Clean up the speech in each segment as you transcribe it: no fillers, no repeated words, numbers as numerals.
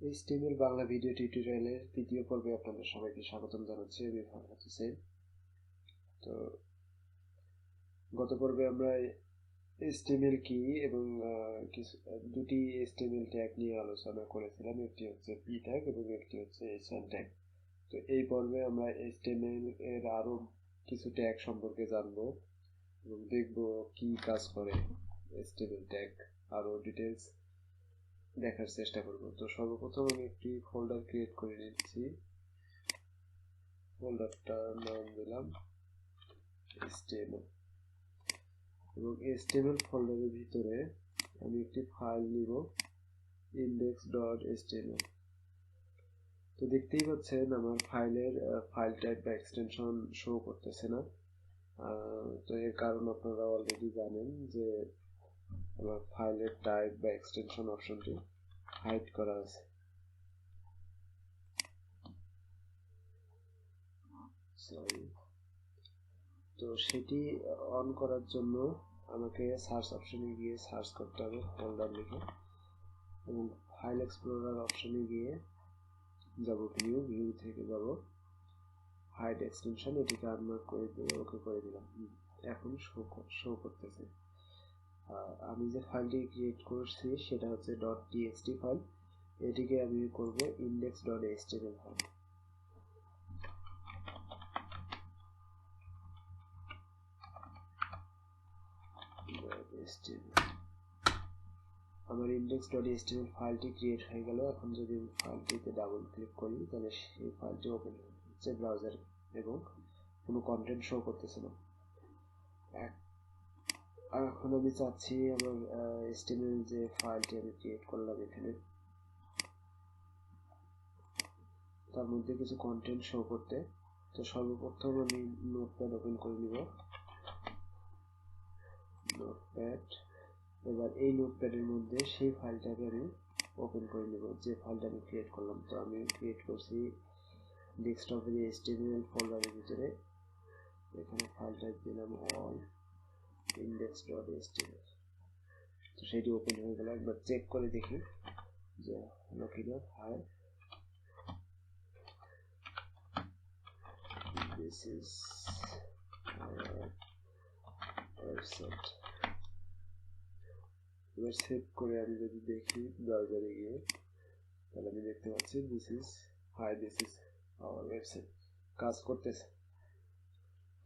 HTML Bangla video টিউটোরিয়ালের তৃতীয় পর্বে আপনাদের সবাইকে স্বাগতম জানাচ্ছি। আমি ফরহাদ হোসেন। তো গত পর্বে আমরা HTML কি এবং দুটি HTML ট্যাগ নিয়ে আলোচনা করেছিলাম। একটি হচ্ছে p ট্যাগ এবং একটি হচ্ছে h1 ট্যাগ। তো এই পর্বে আমরা HTML এর আরো কিছু ট্যাগ সম্পর্কে জানবো এবং দেখব কি কাজ করে HTML ট্যাগ, আরো ডিটেলস দেখার চেষ্টা করব। তো সর্বপ্রথম আমি একটি ফোল্ডার ক্রিয়েট করে নিচ্ছি। ফোল্ডারটার নাম দিলাম HTML এবং HTML ফোল্ডারের ভিতরে আমি একটি ফাইল নিব index.html। তো দেখতেই পাচ্ছেন আমার ফাইলের ফাইল টাইপ বা এক্সটেনশন শো করতেছে না। তো এর কারণ আপনারা অলরেডি জানেন যে আমার ফাইলের টাইপ বা এক্সটেনশন অপশনটি হাইড করা আছে। তো সেটি অন করার জন্য আমাকে সার্চ অপশনে গিয়ে সার্চ করতে হবে ফোল্ডার লিখে এবং ফাইল এক্সপ্লোরার অপশনে গিয়ে যাব ভিউ থেকে যাব হাইড এক্সটেনশন, এটিকে আনমার্ক করে দিয়ে ওকে করে দিলাম। এখন শো করতেছে। আমি যে ফাইলটি ক্রিয়েট করছি সেটা হচ্ছে .txt ফাইল। এটিকে আমি করব index.html ফাইল। আমার index.html ফাইলটি ক্রিয়েট হয়ে গেল। এখন যদি আমি ফাইলটিতে ডাবল ক্লিক করি তাহলে সেই ফাইলটি ওপেন হচ্ছে ব্রাউজারে এবং কোনো কন্টেন্ট শো করতেছে না। এখন আমি চাচ্ছি আমার HTML যে ফাইলটি আমি ক্রিয়েট করলাম এখানে তার মধ্যে কিছু কন্টেন্ট শো করতে। তো সর্বপ্রথম আমি নোটপ্যাড ওপেন করে নিব। নোটপ্যাড, এবার এই নোটপ্যাডের মধ্যে সেই ফাইলটাকে আমি ওপেন করে নেব যে ফাইলটা আমি ক্রিয়েট করলাম। তো আমি ক্রিয়েট করছি ডেস্কটপের HTML ফোল্ডারের ভিতরে। এখানে ফাইলটা দিলাম all index.html। তো সেটি ওপেন হয়ে গেল। একবার চেক করে দেখি যে হলো কিনা। Hi, this is our website। এবার সেভ করে আমি যদি দেখি ব্রাউজারে গিয়ে তাহলে আমি দেখতে পাচ্ছি this is our website, কাজ করতেছে।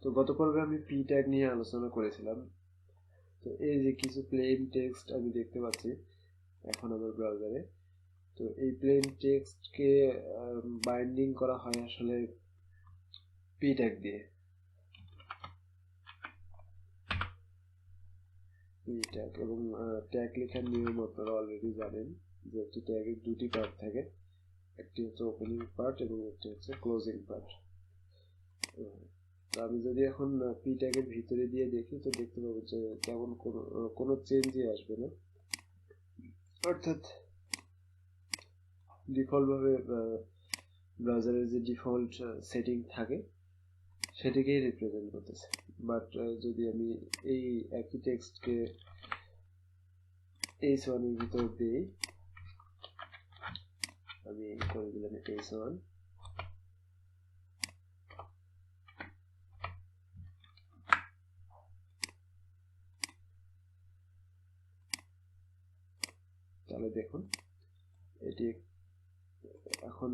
তো গত পর্বে আমি p ট্যাগ নিয়ে আলোচনা করেছিলাম। তো এই যে কিছু প্লেন টেক্সট আমি দেখতে পাচ্ছি এখন আমার ব্রাউজারে। তো এই প্লেন টেক্সটকে বাইন্ডিং করা হয় আসলে p ট্যাগ দিয়ে। ট্যাগ এবং ট্যাগ লেখার নিয়ম আপনারা অলরেডি জানেন যে একটি ট্যাগের দুটি পার্ট থাকে, একটি হচ্ছে ওপেনিং পার্ট এবং একটি হচ্ছে ক্লোজিং পার্ট। তো আমি যদি এখন p ট্যাগের ভিতরে দিয়ে দেখি তো দেখতে পাবো যে তেমন কোনো চেঞ্জই আসবে না, অর্থাৎ ডিফল্ট ভাবে ব্রাউজারের যে ডিফল্ট সেটিং থাকে সেটিকেই রিপ্রেজেন্ট করতেছে। বাট যদি আমি এই একই টেক্সটকে h1 এর ভিতর দিই, আমি করে দিলাম h1, তাহলে দেখুন এটি এখন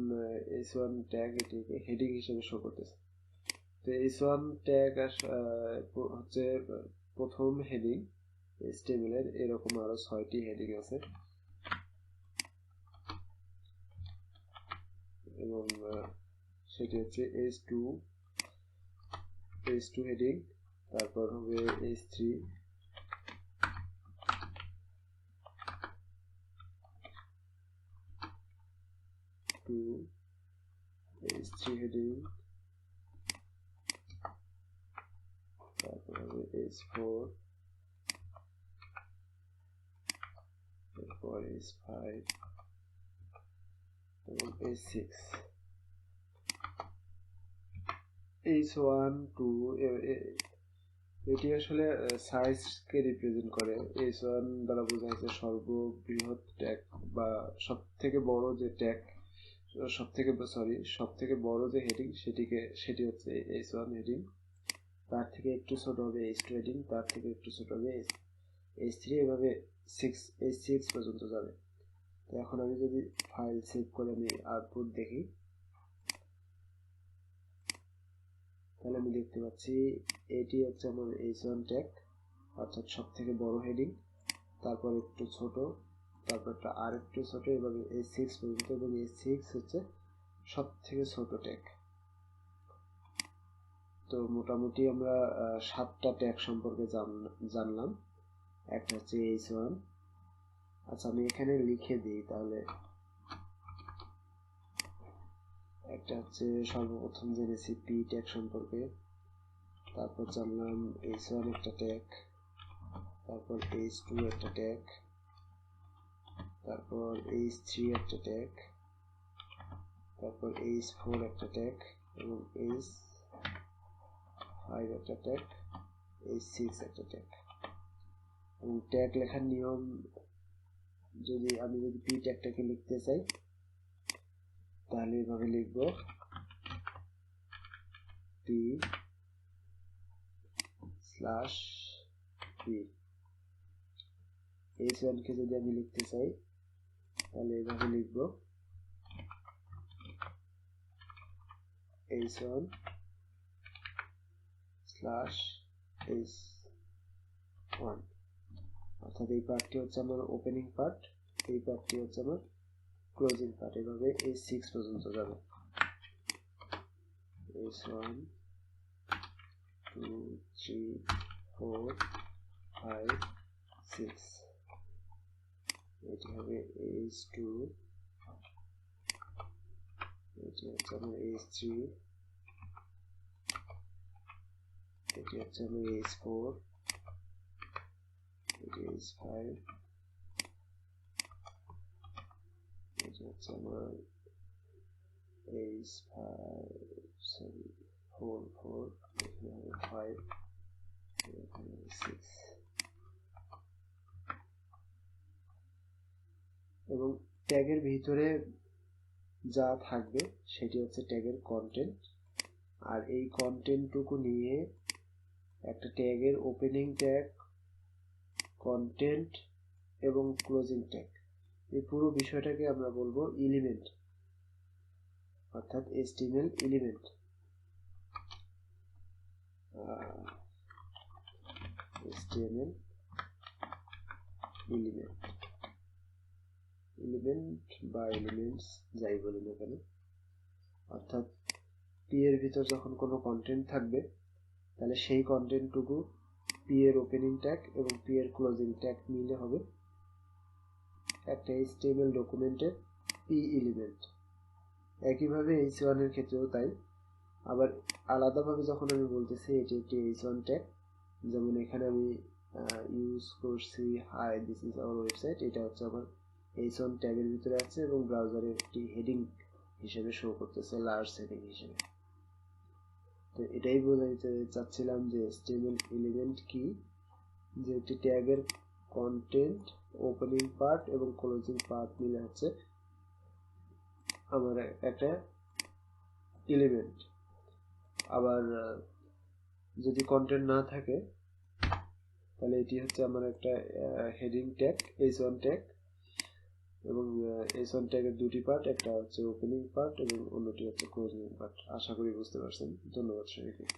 h1 ট্যাগ এটিকে হেডিং হিসেবে শো করতেছে। তো h1 ট্যাগ হচ্ছে প্রথম হেডিং HTML এর। এরকম আরো 6টি হেডিং আছে এবং সেটি হচ্ছে h2 হেডিং, তারপর হবে h3, h3 হেডিং, তারপর হবে h4, তারপর h5 এবং h6। h1 2 এটি আসলে সাইজকে রিপ্রেজেন্ট করে। h1 দ্বারা বোঝা যাচ্ছে সর্ববৃহৎ ট্যাগ বা সবথেকে বড় যে ট্যাগ, সবথেকে বড় যে হেডিং সেটি হচ্ছে h1 হেডিং, তার থেকে একটু ছোট হবে h2 হেডিং, তার থেকে একটু ছোট হবে h3, এভাবে h6 পর্যন্ত যাবে। তো এখন আমি যদি ফাইল সেভ করে আমি আউটপুট দেখি, তাহলে আমি দেখতে পাচ্ছি এটি হচ্ছে আমার h1 ট্যাগ, অর্থাৎ সব থেকে বড় হেডিং, তারপর একটু ছোট, তারপরটা আর একটু ছোট, এভাবে h6 পর্যন্ত, এবং h6 হচ্ছে সব থেকে ছোট ট্যাগ। তো মোটামুটি আমরা 7টা ট্যাগ সম্পর্কে জানলাম। একটা হচ্ছে h1। আচ্ছা, আমি এখানে লিখে দিই তাহলে। একটা হচ্ছে সর্বপ্রথম জেনেছি p ট্যাগ সম্পর্কে, তারপর জানলাম h1 একটা ট্যাগ, তারপর h2 একটা ট্যাগ, তারপর h3 একটা ট্যাগ, তারপর h4 একটা ট্যাগ, এবং h5 একটা ট্যাগ, h6 একটা ট্যাগ। এবং ট্যাগ লেখার নিয়ম, আমি যদি p ট্যাগটাকে লিখতে চাই তাহলে এভাবে লিখব, p /p। h1 কে যদি আমি লিখতে চাই তাহলে এভাবে লিখব, h1 /h1। অর্থাৎ এই পার্টটি হচ্ছে আমার ওপেনিং পার্ট, এই পার্টটি হচ্ছে আমার ক্লোজিং পার্ট, এভাবে h6 পর্যন্ত যাবে। h1 2 3 4 5 6, এটি হবে h2, এটি হচ্ছে আমার h3, এটি হচ্ছে আমার h4, এটি h5, এটি হচ্ছে আমার h4, এখানে হবে 5, এখানে হবে 6। এবং ট্যাগের ভিতরে যা থাকবে সেটি হচ্ছে ট্যাগের কন্টেন্ট, আর এই কন্টেন্টটুকু নিয়ে একটা ট্যাগের ওপেনিং ট্যাগ, কন্টেন্ট এবং ক্লোজিং ট্যাগ, এই পুরো বিষয়টাকে আমরা বলবো এলিমেন্ট, অর্থাৎ HTML এলিমেন্ট। HTML এলিমেন্ট বা এলিমেন্টস যাই বলি না কেন, অর্থাৎ p এর ভিতর যখন কোনো কন্টেন্ট থাকবে তাহলে সেই কন্টেন্টটুকু p এর ওপেনিং ট্যাগ এবং p এর ক্লোজিং ট্যাগ মিলে হবে একটা HTML ডকুমেন্টের p এলিমেন্ট। একইভাবে h1 এর ক্ষেত্রেও তাই। আবার আলাদাভাবে যখন আমি বলতেছি এটি একটি h1 ট্যাগ, যেমন এখানে আমি ইউজ করছি hi this is our website, এটা হচ্ছে আমার h1 ট্যাগের ভিতরে আছে এবং ব্রাউজারে একটি হেডিং হিসেবে শো করতেছে, লার্জ হেডিং হিসেবে। তো এটাই বোঝাতে চাচ্ছিলাম যে HTML এলিমেন্ট কি, যে একটি ট্যাগের কন্টেন্ট, ওপেনিং পার্ট এবং ক্লোজিং পার্ট মিলে হচ্ছে আমার একটা এলিমেন্ট। আবার যদি কন্টেন্ট না থাকে তাহলে এটি হচ্ছে আমার একটা হেডিং ট্যাগ, h1 ট্যাগ, এবং h1 ট্যাগের দুটি পার্ট, একটা হচ্ছে ওপেনিং পার্ট এবং অন্যটি হচ্ছে ক্লোজিং পার্ট। আশা করি বুঝতে পারছেন। ধন্যবাদ সবাইকে।